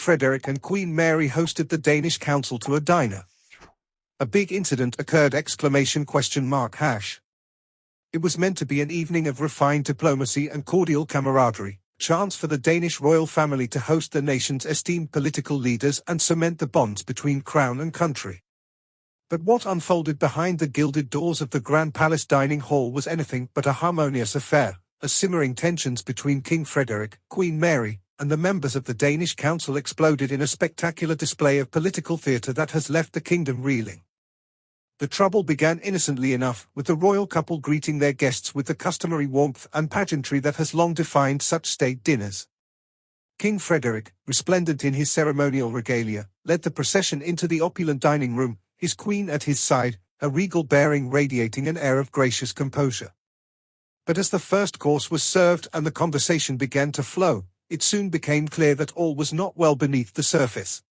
Frederick and Queen Mary hosted the Danish Council to a diner. A big incident occurred! It was meant to be an evening of refined diplomacy and cordial camaraderie, chance for the Danish royal family to host the nation's esteemed political leaders and cement the bonds between crown and country. But what unfolded behind the gilded doors of the Grand Palace dining hall was anything but a harmonious affair, as simmering tensions between King Frederick, Queen Mary, and the members of the Danish Council exploded in a spectacular display of political theatre that has left the kingdom reeling. The trouble began innocently enough, with the royal couple greeting their guests with the customary warmth and pageantry that has long defined such state dinners. King Frederick, resplendent in his ceremonial regalia, led the procession into the opulent dining room, his queen at his side, a regal bearing radiating an air of gracious composure. But as the first course was served and the conversation began to flow, it soon became clear that all was not well beneath the surface.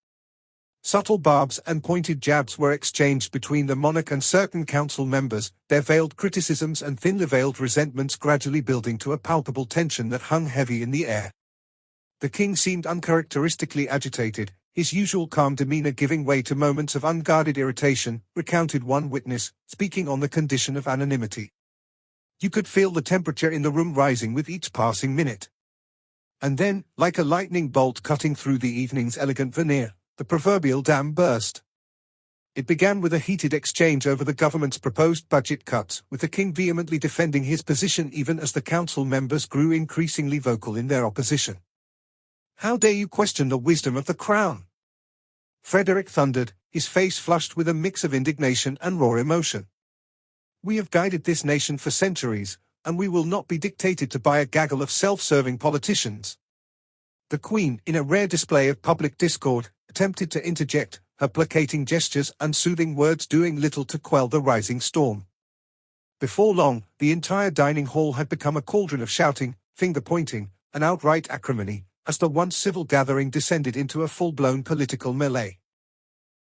Subtle barbs and pointed jabs were exchanged between the monarch and certain council members, their veiled criticisms and thinly veiled resentments gradually building to a palpable tension that hung heavy in the air. The king seemed uncharacteristically agitated, his usual calm demeanor giving way to moments of unguarded irritation, recounted one witness, speaking on the condition of anonymity. You could feel the temperature in the room rising with each passing minute. And then, like a lightning bolt cutting through the evening's elegant veneer, the proverbial dam burst. It began with a heated exchange over the government's proposed budget cuts, with the king vehemently defending his position even as the council members grew increasingly vocal in their opposition. "How dare you question the wisdom of the crown?" Frederick thundered, his face flushed with a mix of indignation and raw emotion. "We have guided this nation for centuries, and we will not be dictated to by a gaggle of self-serving politicians." The Queen, in a rare display of public discord, attempted to interject, her placating gestures and soothing words doing little to quell the rising storm. Before long, the entire dining hall had become a cauldron of shouting, finger-pointing, and outright acrimony, as the once civil gathering descended into a full-blown political melee.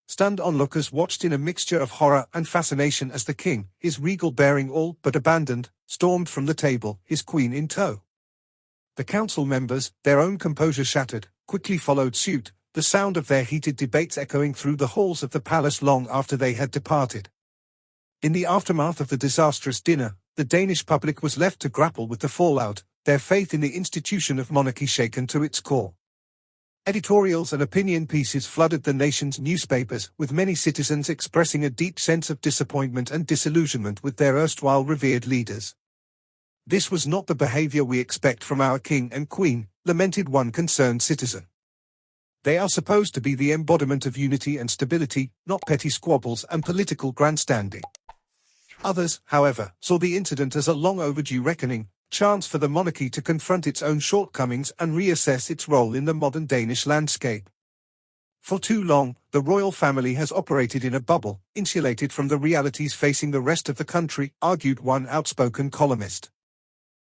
Stunned onlookers watched in a mixture of horror and fascination as the king, his regal bearing all but abandoned, stormed from the table, his queen in tow. The council members, their own composure shattered, quickly followed suit, the sound of their heated debates echoing through the halls of the palace long after they had departed. In the aftermath of the disastrous dinner, the Danish public was left to grapple with the fallout, their faith in the institution of monarchy shaken to its core. Editorials and opinion pieces flooded the nation's newspapers, with many citizens expressing a deep sense of disappointment and disillusionment with their erstwhile revered leaders. "This was not the behavior we expect from our king and queen," lamented one concerned citizen. "They are supposed to be the embodiment of unity and stability, not petty squabbles and political grandstanding." Others, however, saw the incident as a long overdue reckoning, chance for the monarchy to confront its own shortcomings and reassess its role in the modern Danish landscape. For too long, the royal family has operated in a bubble, insulated from the realities facing the rest of the country, argued one outspoken columnist.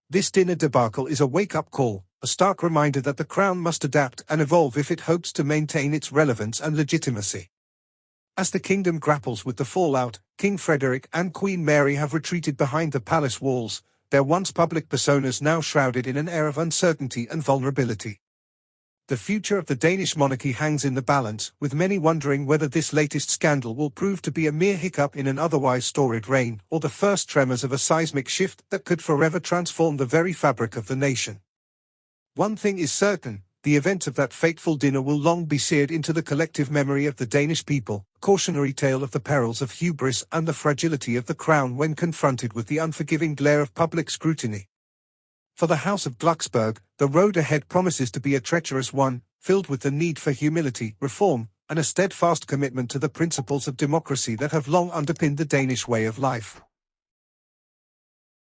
This dinner debacle is a wake-up call, a stark reminder that the crown must adapt and evolve if it hopes to maintain its relevance and legitimacy. As the kingdom grapples with the fallout, King Frederick and Queen Mary have retreated behind the palace walls, their once public personas now shrouded in an air of uncertainty and vulnerability. The future of the Danish monarchy hangs in the balance, with many wondering whether this latest scandal will prove to be a mere hiccup in an otherwise storied reign, or the first tremors of a seismic shift that could forever transform the very fabric of the nation. One thing is certain, the events of that fateful dinner will long be seared into the collective memory of the Danish people, a cautionary tale of the perils of hubris and the fragility of the crown when confronted with the unforgiving glare of public scrutiny. For the House of Glucksburg, the road ahead promises to be a treacherous one, filled with the need for humility, reform, and a steadfast commitment to the principles of democracy that have long underpinned the Danish way of life.